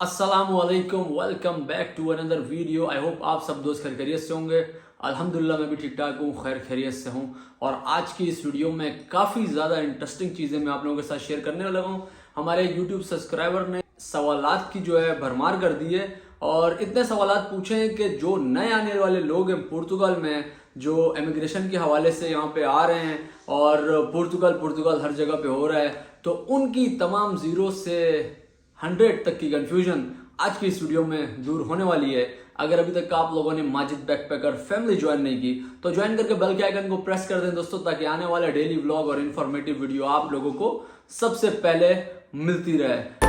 अस्सलामुअलैकुम, welcome back to another video. I hope आप सब दोस्त खैर खैरियत से होंगे। अल्हम्दुलिल्लाह मैं भी ठीक ठाक हूँ, खैर खैरियत से हूँ। और आज की इस वीडियो में काफ़ी ज़्यादा इंटरेस्टिंग चीज़ें मैं आप लोगों के साथ शेयर करने लगा हूँ। हमारे यूट्यूब सब्सक्राइबर ने सवालात की जो है भरमार कर दी है और इतने सवालात पूछे हैं कि जो नए आने वाले लोग हैं पुर्तगाल में, जो इमिग्रेशन के हवाले से यहाँ पे आ रहे हैं और पुर्तगाल हर जगह पे हो रहा है, तो उनकी तमाम ज़ीरो से 100 तक की कंफ्यूजन आज की इस वीडियो में दूर होने वाली है। अगर अभी तक आप लोगों ने माजिद बैकपैकर फैमिली ज्वाइन नहीं की तो ज्वाइन करके बेल के आइकन को प्रेस कर दें दोस्तों, ताकि आने वाला डेली व्लॉग और इन्फॉर्मेटिव वीडियो आप लोगों को सबसे पहले मिलती रहे।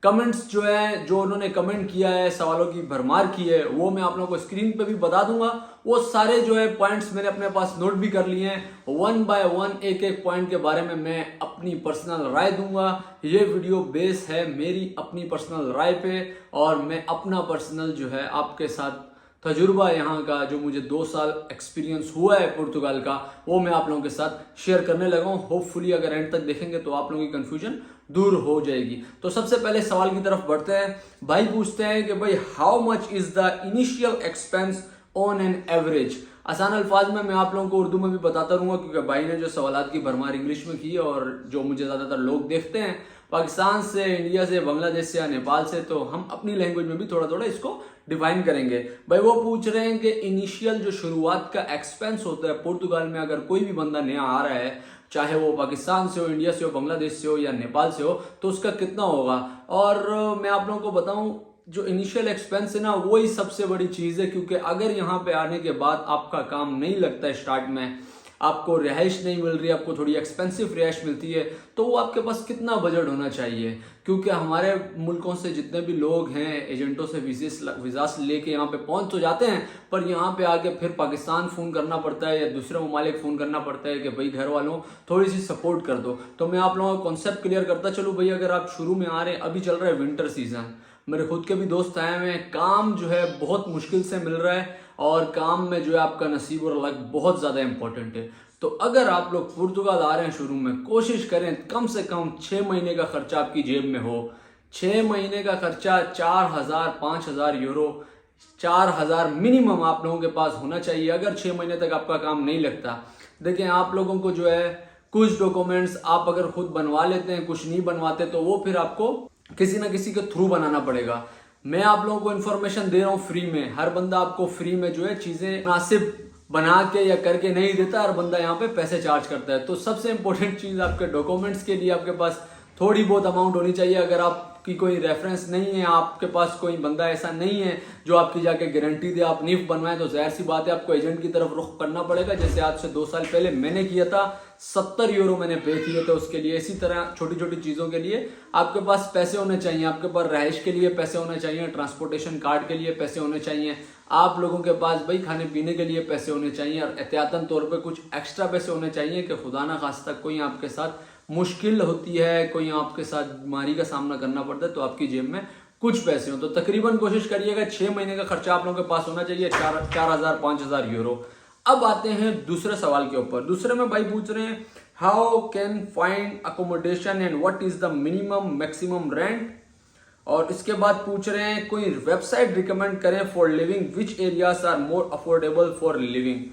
कमेंट्स जो है, जो उन्होंने कमेंट किया है, सवालों की भरमार की है, वो मैं आप लोगों को स्क्रीन पे भी बता दूंगा। वो सारे जो है पॉइंट्स मैंने अपने पास नोट भी कर लिए हैं। वन बाय वन एक एक पॉइंट के बारे में मैं अपनी पर्सनल राय दूंगा। ये वीडियो बेस है मेरी अपनी पर्सनल राय पे और मैं अपना पर्सनल जो है आपके साथ तजुर्बा यहाँ का, जो मुझे 2 साल एक्सपीरियंस हुआ है पुर्तगाल का, वो मैं आप लोगों के साथ शेयर करने लगा हूँ। होपफुली अगर एंड तक देखेंगे तो आप लोगों की कंफ्यूजन दूर हो जाएगी। तो सबसे पहले सवाल की तरफ बढ़ते हैं। भाई पूछते हैं कि भाई how much is the initial expense on an average. आसान अल्फाज में मैं आप लोगों को उर्दू में भी बताता रहूंगा, क्योंकि भाई ने जो सवालात की भरमार इंग्लिश में की है और जो मुझे ज़्यादातर लोग देखते हैं पाकिस्तान से, इंडिया से, बांग्लादेश से या नेपाल से, तो हम अपनी लैंग्वेज में भी थोड़ा थोड़ा इसको डिफाइन करेंगे। भाई वो पूछ रहे हैं कि इनिशियल जो शुरुआत का एक्सपेंस होता है पुर्तगाल में, अगर कोई भी बंदा नया आ रहा है, चाहे वो पाकिस्तान से हो, इंडिया से हो, बांग्लादेश से हो या नेपाल से हो, तो उसका कितना होगा। और मैं आप लोगों को बताऊं, जो इनिशियल एक्सपेंस है ना, वही सबसे बड़ी चीज़ है। क्योंकि अगर यहाँ पे आने के बाद आपका काम नहीं लगता है, स्टार्ट में आपको रिहाइश नहीं मिल रही, आपको थोड़ी एक्सपेंसिव रिहाइश मिलती है, तो वो आपके पास कितना बजट होना चाहिए। क्योंकि हमारे मुल्कों से जितने भी लोग हैं एजेंटों से वीज़ास लेके यहाँ पे पहुंच तो जाते हैं, पर यहाँ पे आके फिर पाकिस्तान फ़ोन करना पड़ता है या दूसरे ममालिक फ़ोन करना पड़ता है कि भाई घर वालों थोड़ी सी सपोर्ट कर दो। तो मैं आप लोगों का कॉन्सेप्ट क्लियर करता चलूँ। भाई अगर आप शुरू में आ रहे हैं, अभी चल रहा है विंटर सीजन, मेरे खुद के भी दोस्त आए हुए हैं, काम जो है बहुत मुश्किल से मिल रहा है और काम में जो है आपका नसीब और लक बहुत ज़्यादा इंपॉर्टेंट है। तो अगर आप लोग पुर्तगाल आ रहे हैं शुरू में, कोशिश करें कम से कम 6 महीने का खर्चा आपकी जेब में हो। 6 महीने का खर्चा 4,000 5,000 यूरो, 4,000 मिनिमम आप लोगों के पास होना चाहिए अगर 6 महीने तक आपका काम नहीं लगता। देखें, आप लोगों को जो है कुछ डॉक्यूमेंट्स आप अगर खुद बनवा लेते हैं, कुछ नहीं बनवाते, तो वो फिर आपको किसी ना किसी के थ्रू बनाना पड़ेगा। मैं आप लोगों को इन्फॉर्मेशन दे रहा हूँ फ्री में। हर बंदा आपको फ्री में जो है चीज़ें मुनासिब बना के या करके नहीं देता, हर बंदा यहाँ पे पैसे चार्ज करता है। तो सबसे इंपॉर्टेंट चीज़ आपके डॉक्यूमेंट्स के लिए आपके पास थोड़ी बहुत अमाउंट होनी चाहिए। अगर आपकी कोई रेफरेंस नहीं है, आपके पास कोई बंदा ऐसा नहीं है जो आपकी जाके गारंटी दे, आप नीफ बनवाएं, तो जाहिर सी बात है आपको एजेंट की तरफ रुख करना पड़ेगा। जैसे आज से 2 साल पहले मैंने किया था, 70 यूरो मैंने पे किए थे उसके लिए। इसी तरह छोटी छोटी चीज़ों के लिए आपके पास पैसे होने चाहिए। आपके पास रहाइश के लिए पैसे होने चाहिए, ट्रांसपोर्टेशन कार्ड के लिए पैसे होने चाहिए, आप लोगों के पास भाई खाने पीने के लिए पैसे होने चाहिए, और एहतियातन तौर पे कुछ एक्स्ट्रा पैसे होने चाहिए कि खुदा ना खास्ता कोई आपके साथ मुश्किल होती है, कोई आपके साथ बीमारी का सामना करना पड़ता है, तो आपकी जेब में कुछ पैसे हो। तो तकरीबन कोशिश करिएगा 6 महीने का खर्चा आप लोगों के पास होना चाहिए, 4,000 5,000 यूरो। अब आते हैं दूसरे सवाल के ऊपर। दूसरे में भाई पूछ रहे हैं how can find accommodation and what is the minimum maximum rent. और इसके बाद पूछ रहे हैं कोई वेबसाइट रिकमेंड करें for living, which areas are more affordable for living.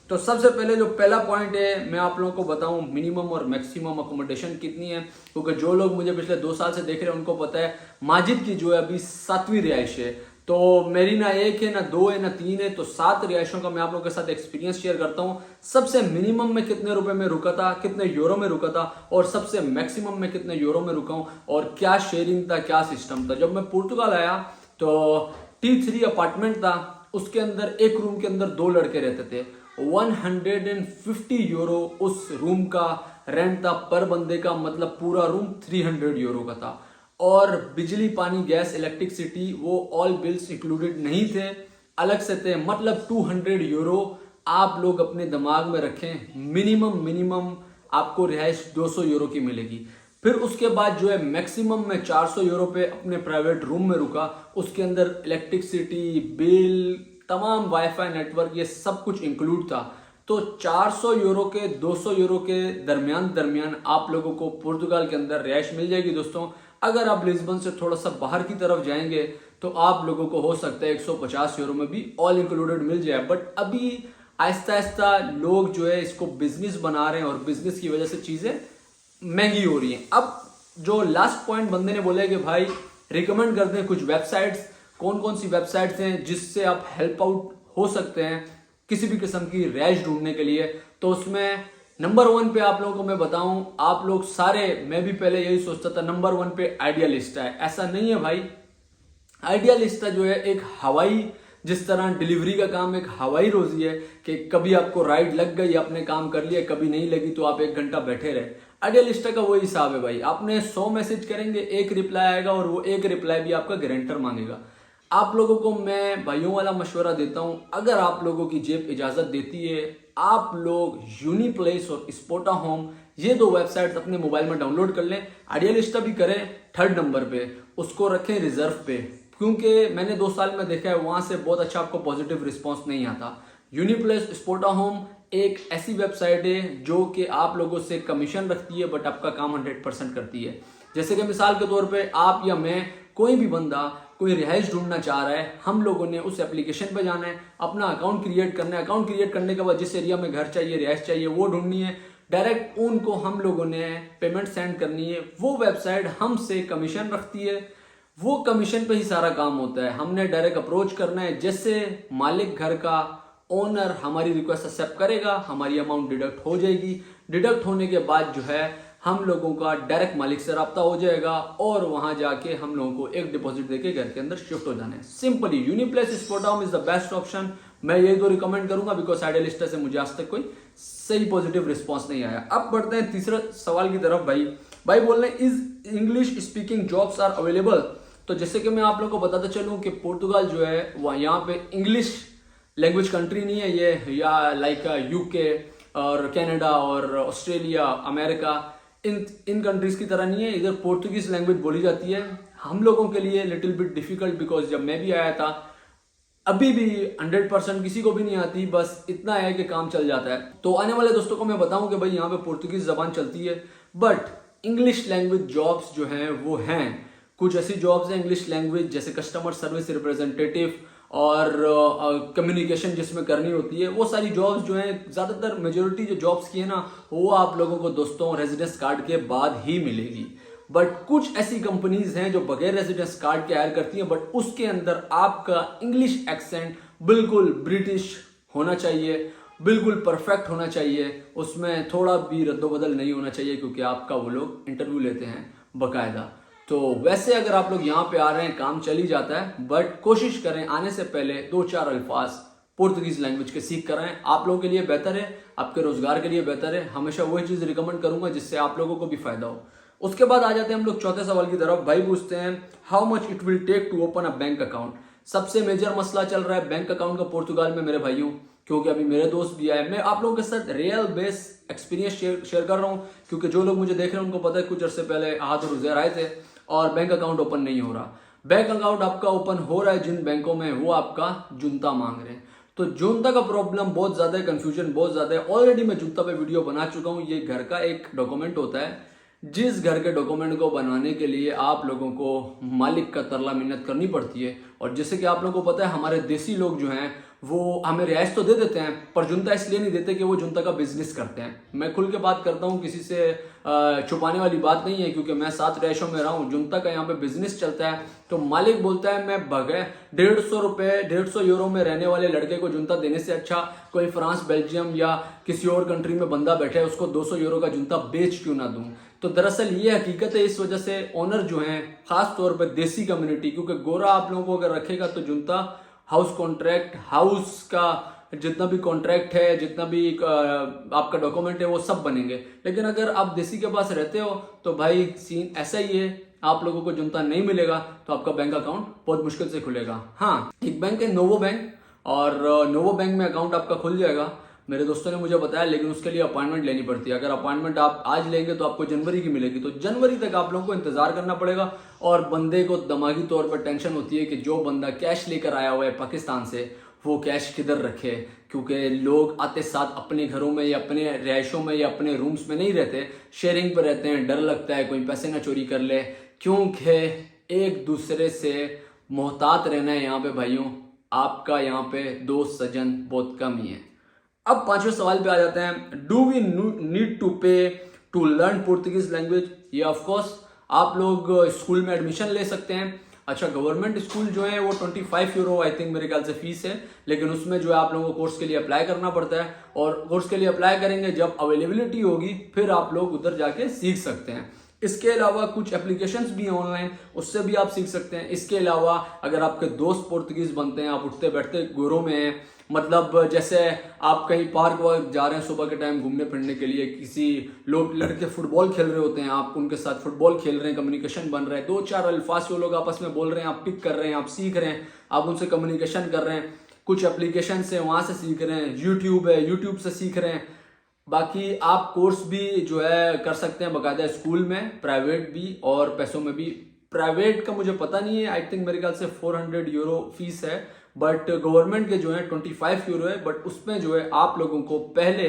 तो सबसे पहले जो पहला पॉइंट है, मैं आप लोगों को बताऊं मिनिमम और मैक्सिमम अकोमोडेशन कितनी है। क्योंकि जो लोग मुझे पिछले 2 साल से देख रहे हैं उनको पता है माजिद की जो है अभी 7वीं रिहाइश है। तो मेरी ना 1 है, ना 2 है, ना 3 है, तो 7 रिहाइशों का मैं आप लोगों के साथ एक्सपीरियंस शेयर करता हूँ। सबसे मिनिमम में कितने रुपए में रुका था, कितने यूरो में रुका था, और सबसे मैक्सिमम में कितने यूरो में रुका हूँ, और क्या शेयरिंग था, क्या सिस्टम था। जब मैं पुर्तगाल आया तो T3 अपार्टमेंट था, उसके अंदर एक रूम के अंदर 2 लड़के रहते थे। 150 यूरो उस रूम का रेंट था पर बंदे का, मतलब पूरा रूम 300 यूरो का था। और बिजली, पानी, गैस, इलेक्ट्रिसिटी वो ऑल बिल्स इंक्लूडेड नहीं थे, अलग से थे। मतलब 200 यूरो आप लोग अपने दिमाग में रखें, मिनिमम आपको रिहाइश 200 यूरो की मिलेगी। फिर उसके बाद जो है मैक्सिमम में 400 यूरो पे अपने प्राइवेट रूम में रुका। उसके अंदर इलेक्ट्रिसिटी बिल, तमाम वाईफाई नेटवर्क, ये सब कुछ इंक्लूड था। तो 400 यूरो के 200 यूरो के दरमियान आप लोगों को पुर्तगाल के अंदर रिहाइश मिल जाएगी दोस्तों। अगर आप लिस्बन से थोड़ा सा बाहर की तरफ जाएंगे तो आप लोगों को हो सकता है 150 यूरो में भी ऑल इंक्लूडेड मिल जाए। बट अभी आहिस्ता आहिस्ता लोग जो है इसको बिजनेस बना रहे हैं और बिजनेस की वजह से चीजें महंगी हो रही हैं। अब जो लास्ट पॉइंट बंदे ने बोला है कि भाई रिकमेंड कर दें कुछ वेबसाइट्स, कौन कौन सी वेबसाइट्स हैं जिससे आप हेल्प आउट हो सकते हैं किसी भी किस्म की रिहाइश ढूंढने के लिए। तो उसमें नंबर 1 पे आप लोगों को मैं बताऊं, आप लोग सारे, मैं भी पहले यही सोचता था नंबर 1 पे आइडियालिस्टा है। ऐसा नहीं है भाई। आइडियालिस्टा जो है एक हवाई, जिस तरह डिलीवरी का काम एक हवाई रोजी है कि कभी आपको राइड लग गई, आपने काम कर लिया, कभी नहीं लगी तो आप 1 घंटा बैठे रहे। आइडियालिस्टा का वही हिसाब है भाई। आपने 100 मैसेज करेंगे, 1 रिप्लाई आएगा और वो 1 रिप्लाई भी आपका गारंटर मांगेगा। आप लोगों को मैं भाइयों वाला मशवरा देता हूं, अगर आप लोगों की जेब इजाजत देती है, आप लोग यूनिप्लेस और स्पोटा होम ये 2 वेबसाइट अपने मोबाइल में डाउनलोड कर लें। आइडियालिस्टा भी करें 3rd नंबर पे, उसको रखें रिजर्व पे, क्योंकि मैंने 2 साल में देखा है वहां से बहुत अच्छा आपको पॉजिटिव रिस्पॉन्स नहीं आता। यूनिप्लेस स्पोटा होम एक ऐसी वेबसाइट है जो कि आप लोगों से कमीशन रखती है बट आपका काम 100% करती है। जैसे कि मिसाल के तौर पे आप या मैं, कोई भी बंदा कोई रिहाइश ढूंढना चाह रहा है, हम लोगों ने उस एप्लीकेशन पे जाना है, अपना अकाउंट क्रिएट करना है। अकाउंट क्रिएट करने के बाद जिस एरिया में घर चाहिए, रिहाइश चाहिए, वो ढूंढनी है। डायरेक्ट उनको हम लोगों ने पेमेंट सेंड करनी है। वो वेबसाइट हमसे कमीशन रखती है, वो कमीशन पे ही सारा काम होता है। हमने डायरेक्ट अप्रोच करना है। जैसे मालिक घर का, ओनर हमारी रिक्वेस्ट एक्सेप्ट करेगा, हमारी अमाउंट डिडक्ट हो जाएगी। डिडक्ट होने के बाद जो है हम लोगों का डायरेक्ट मालिक से रब्ता हो जाएगा और वहां जाके हम लोगों को एक डिपॉजिट देके घर के अंदर शिफ्ट हो जाना है। Simply Uniplaces Spotahome is the best option. मैं ये 2 रिकमेंड करूंगा बिकॉज आइडियालिस्टा से मुझे आज तक कोई सही पॉजिटिव रिस्पॉन्स नहीं आया। अब बढ़ते हैं तीसरे सवाल की तरफ। भाई बोल रहे हैं is English speaking jobs are available. तो जैसे कि मैं आप लोगों को बताता चलूं कि पुर्तगाल जो है वह यहाँ पे इंग्लिश लैंग्वेज कंट्री नहीं है ये, या लाइक यूके और कनाडा और ऑस्ट्रेलिया, अमेरिका, इन कंट्रीज की तरह नहीं है। इधर पोर्तुगीज लैंग्वेज बोली जाती है। हम लोगों के लिए लिटिल बिट डिफिकल्ट, बिकॉज जब मैं भी आया था, अभी भी 100% किसी को भी नहीं आती, बस इतना है कि काम चल जाता है। तो आने वाले दोस्तों को मैं बताऊं कि भाई यहाँ पे पोर्तुगीज जबान चलती है, बट इंग्लिश लैंग्वेज जॉब्स जो हैं वो हैं। कुछ ऐसी जॉब्स हैं इंग्लिश लैंग्वेज, जैसे कस्टमर सर्विस रिप्रेजेंटेटिव और कम्युनिकेशन जिसमें करनी होती है, वो सारी जॉब्स जो हैं, ज़्यादातर मेजोरिटी जो जॉब्स की है ना, वो आप लोगों को दोस्तों रेजिडेंस कार्ड के बाद ही मिलेगी। बट कुछ ऐसी कंपनीज हैं जो बगैर रेजिडेंस कार्ड के हायर करती हैं, बट उसके अंदर आपका इंग्लिश एक्सेंट बिल्कुल ब्रिटिश होना चाहिए, बिल्कुल परफेक्ट होना चाहिए, उसमें थोड़ा भी रद्दोबदल नहीं होना चाहिए, क्योंकि आपका वो लोग इंटरव्यू लेते हैं बाकायदा। तो वैसे अगर आप लोग यहाँ पे आ रहे हैं, काम चल ही जाता है, बट कोशिश करें आने से पहले 2-4 अल्फाज पोर्तुगीज लैंग्वेज के सीख कर आएं। आप लोगों के लिए बेहतर है, आपके रोजगार के लिए बेहतर है। हमेशा वही चीज रिकमेंड करूंगा जिससे आप लोगों को भी फायदा हो। उसके बाद आ जाते हैं हम लोग चौथे सवाल की तरफ। भाई पूछते हैं how much it will take to open a bank account. सबसे मेजर मसला चल रहा है बैंक अकाउंट का पुर्तगाल में मेरे भाइयों, क्योंकि अभी मेरे दोस्त भी आए। मैं आप लोगों के साथ रियल बेस एक्सपीरियंस शेयर कर रहा हूँ, क्योंकि जो लोग मुझे देख रहे हैं उनको पता है कुछ अर्से पहले अहाद और उजैर आए थे और बैंक अकाउंट ओपन नहीं हो रहा। बैंक अकाउंट आपका ओपन हो रहा है जिन बैंकों में, वो आपका जुनता मांग रहे हैं। तो जुनता का प्रॉब्लम बहुत ज्यादा है, कंफ्यूजन बहुत ज्यादा है। ऑलरेडी मैं जुनता पे वीडियो बना चुका हूँ। ये घर का एक डॉक्यूमेंट होता है, जिस घर के डॉक्यूमेंट को बनाने के लिए आप लोगों को मालिक का तरला मिन्नत करनी पड़ती है। और जैसे कि आप लोगों को पता है, हमारे देसी लोग जो हैं वो हमें रिहाइश तो दे देते हैं, पर जुनता इसलिए नहीं देते कि वो जुनता का बिजनेस करते हैं। मैं खुल के बात करता हूँ, किसी से छुपाने वाली बात नहीं है, क्योंकि मैं 7 रिहाइशों में रहा हूँ। जुनता का यहाँ पे बिजनेस चलता है। तो मालिक बोलता है मैं बगैर 150 यूरो में रहने वाले लड़के को जुनता देने से अच्छा कोई फ्रांस, बेल्जियम या किसी और कंट्री में बंदा बैठा है, उसको 200 यूरो का जुनता बेच क्यों ना दूं। तो दरअसल ये हकीकत है। इस वजह से ओनर जो हैं, खास तौर पर देसी कम्युनिटी, क्योंकि गोरा आप लोगों को अगर रखेगा तो जुनता हाउस कॉन्ट्रैक्ट, हाउस का जितना भी कॉन्ट्रैक्ट है, जितना भी आपका डॉक्यूमेंट है, वो सब बनेंगे। लेकिन अगर आप देसी के पास रहते हो तो भाई सीन ऐसा ही है, आप लोगों को जुनता नहीं मिलेगा तो आपका बैंक अकाउंट बहुत मुश्किल से खुलेगा। हाँ, एक बैंक है नोवो बैंक, और नोवो बैंक में अकाउंट आपका खुल जाएगा। मेरे दोस्तों ने मुझे बताया, लेकिन उसके लिए अपॉइंटमेंट लेनी पड़ती है। अगर अपॉइंटमेंट आप आज लेंगे तो आपको जनवरी की मिलेगी, तो जनवरी तक आप लोगों को इंतजार करना पड़ेगा। और बंदे को दिमागी तौर पर टेंशन होती है कि जो बंदा कैश लेकर आया हुआ है पाकिस्तान से, वो कैश किधर रखे, क्योंकि लोग आते साथ अपने घरों में या अपने रिहायशों में या अपने रूम्स में नहीं रहते, शेयरिंग पर रहते हैं। डर लगता है कोई पैसे ना चोरी कर ले, क्योंकि एक दूसरे से मोहतात रहना है यहाँ पे भाइयों। आपका यहाँ पे दोस्त सज्जन बहुत कम ही है। अब पांचवें सवाल पे आ जाते हैं, डू वी नीड टू पे टू लर्न पोर्तुगीज लैंग्वेज? ये ऑफ कोर्स आप लोग स्कूल में एडमिशन ले सकते हैं। अच्छा, गवर्नमेंट स्कूल जो है वो 25 यूरो आई थिंक मेरे ख्याल से फीस है, लेकिन उसमें जो है आप लोगों को कोर्स के लिए अप्लाई करना पड़ता है, और कोर्स के लिए अप्लाई करेंगे जब अवेलेबिलिटी होगी फिर आप लोग उधर जाके सीख सकते हैं। इसके अलावा कुछ एप्लीकेशंस भी हैं ऑनलाइन, उससे भी आप सीख सकते हैं। इसके अलावा अगर आपके दोस्त पुर्तगीज बनते हैं, आप उठते बैठते गोरों में हैं, मतलब जैसे आप कहीं पार्क वार्क जा रहे हैं सुबह के टाइम घूमने फिरने के लिए, किसी लोग लड़के फुटबॉल खेल रहे होते हैं, आप उनके साथ फुटबॉल खेल रहे हैं, कम्युनिकेशन बन रहा है, 2-4 अल्फाज वो लोग आपस में बोल रहे हैं, आप पिक कर रहे हैं, आप सीख रहे हैं, आप उनसे कम्युनिकेशन कर रहे हैं। कुछ एप्लीकेशन है वहां से सीख रहे हैं, यूट्यूब है, यूट्यूब से सीख रहे हैं। बाकी आप कोर्स भी जो है कर सकते हैं बाकायदा स्कूल में, प्राइवेट भी और पैसों में भी। प्राइवेट का मुझे पता नहीं है, आई थिंक मेरे ख्याल से 400 यूरो फीस है, बट गवर्नमेंट के जो है 25 यूरो है। बट उसमें जो है आप लोगों को पहले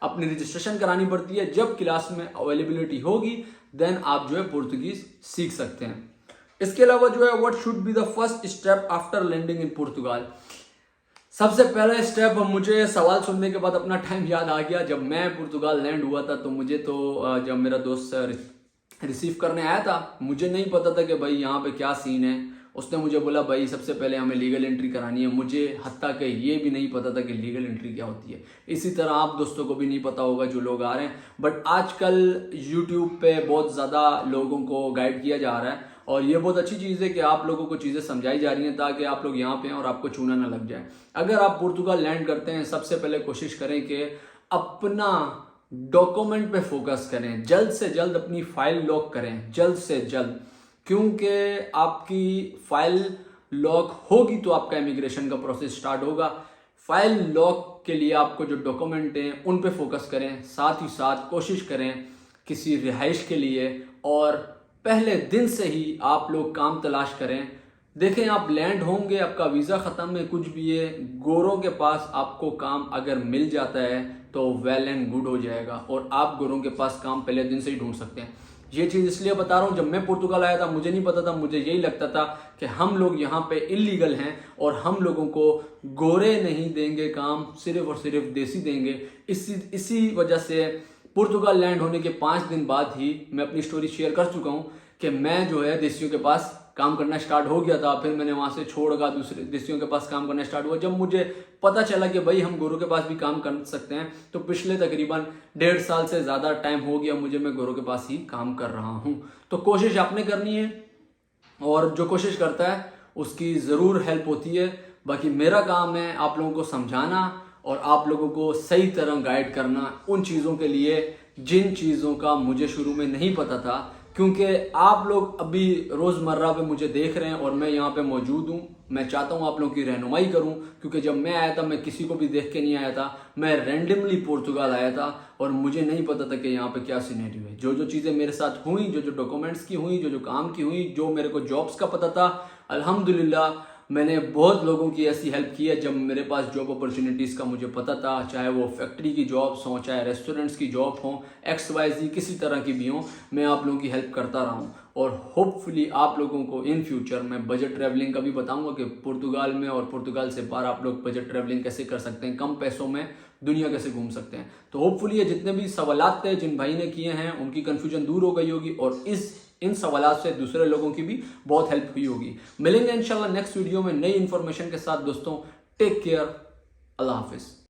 अपनी रजिस्ट्रेशन करानी पड़ती है, जब क्लास में अवेलेबिलिटी होगी देन आप जो है पुर्तगीज सीख सकते हैं। इसके अलावा जो है what should be the first step after landing in Portugal? सबसे पहला स्टेप, मुझे सवाल सुनने के बाद अपना टाइम याद आ गया। जब मैं पुर्तगाल लैंड हुआ था तो मुझे तो जब मेरा दोस्त रिसीव करने आया था, मुझे नहीं पता था कि भाई यहाँ पे क्या सीन है। उसने मुझे बोला भाई सबसे पहले हमें लीगल एंट्री करानी है। मुझे हत्ता के ये भी नहीं पता था कि लीगल एंट्री क्या होती है। इसी तरह आप दोस्तों को भी नहीं पता होगा जो लोग आ रहे हैं, बट आजकल यूट्यूब पे बहुत ज़्यादा लोगों को गाइड किया जा रहा है, और ये बहुत अच्छी चीज़ है कि आप लोगों को चीज़ें समझाई जा रही हैं ताकि आप लोग यहाँ पे हैं और आपको चूना ना लग जाए। अगर आप पुर्तगाल लैंड करते हैं, सबसे पहले कोशिश करें कि अपना डॉक्यूमेंट पे फोकस करें, जल्द से जल्द अपनी फाइल लॉक करें, जल्द से जल्द, क्योंकि आपकी फाइल लॉक होगी तो आपका इमिग्रेशन का प्रोसेस स्टार्ट होगा। फाइल लॉक के लिए आपको जो डॉक्यूमेंट हैं उन पे फोकस करें, साथ ही साथ कोशिश करें किसी रिहाइश के लिए, और पहले दिन से ही आप लोग काम तलाश करें। देखें, आप लैंड होंगे, आपका वीज़ा ख़त्म है, कुछ भी है, गोरों के पास आपको काम अगर मिल जाता है तो वेल एंड गुड हो जाएगा, और आप गोरों के पास काम पहले दिन से ही ढूंढ सकते हैं। ये चीज़ इसलिए बता रहा हूँ, जब मैं पुर्तगाल आया था मुझे नहीं पता था, मुझे यही लगता था कि हम लोग यहाँ पे इलीगल हैं और हम लोगों को गोरे नहीं देंगे काम, सिर्फ और सिर्फ देसी देंगे। इसी वजह से पुर्तगाल लैंड होने के 5 दिन बाद ही मैं अपनी स्टोरी शेयर कर चुका हूँ कि मैं जो है देसियों के पास काम करना स्टार्ट हो गया था। फिर मैंने वहाँ से छोड़कर दूसरे देसियों के पास काम करना स्टार्ट हुआ। जब मुझे पता चला कि भाई हम गोरों के पास भी काम कर सकते हैं, तो पिछले तकरीबन 1.5 साल से ज़्यादा टाइम हो गया मुझे, मैं गोरों के पास ही काम कर रहा हूँ। तो कोशिश आपने करनी है, और जो कोशिश करता है उसकी ज़रूर हेल्प होती है। बाकी मेरा काम है आप लोगों को समझाना और आप लोगों को सही तरह गाइड करना उन चीज़ों के लिए जिन चीज़ों का मुझे शुरू में नहीं पता था, क्योंकि आप लोग अभी रोज़मर्रा पे मुझे देख रहे हैं और मैं यहाँ पे मौजूद हूँ। मैं चाहता हूँ आप लोगों की रहनुमाई करूँ, क्योंकि जब मैं आया था मैं किसी को भी देख के नहीं आया था, मैं रैंडमली पुर्तगाल आया था और मुझे नहीं पता था कि यहाँ पे क्या सिनेरियो है। जो जो चीज़ें मेरे साथ हुई, जो जो डॉक्यूमेंट्स की हुई, जो जो काम की हुई, जो मेरे को जॉब्स का पता था, अल्हम्दुलिल्लाह मैंने बहुत लोगों की ऐसी हेल्प की है जब मेरे पास जॉब अपॉर्चुनिटीज़ का मुझे पता था, चाहे वो फैक्ट्री की जॉब्स हों, चाहे रेस्टोरेंट्स की जॉब हों, XYZ किसी तरह की भी हों, मैं आप लोगों की हेल्प करता रहा हूँ। और होपफुली आप लोगों को इन फ्यूचर मैं बजट ट्रैवलिंग का भी बताऊंगा कि पुर्तगाल में और पुर्तगाल से बाहर आप लोग बजट ट्रैवलिंग कैसे कर सकते हैं, कम पैसों में दुनिया कैसे घूम सकते हैं। तो होपफुली ये जितने भी सवालात थे जिन भाई ने किए हैं उनकी कन्फ्यूजन दूर हो गई होगी, और इन सवालात से दूसरे लोगों की भी बहुत हेल्प हुई होगी। मिलेंगे इंशाल्लाह नेक्स्ट वीडियो में नई इन्फॉर्मेशन के साथ। दोस्तों टेक केयर, अल्लाह हाफिज।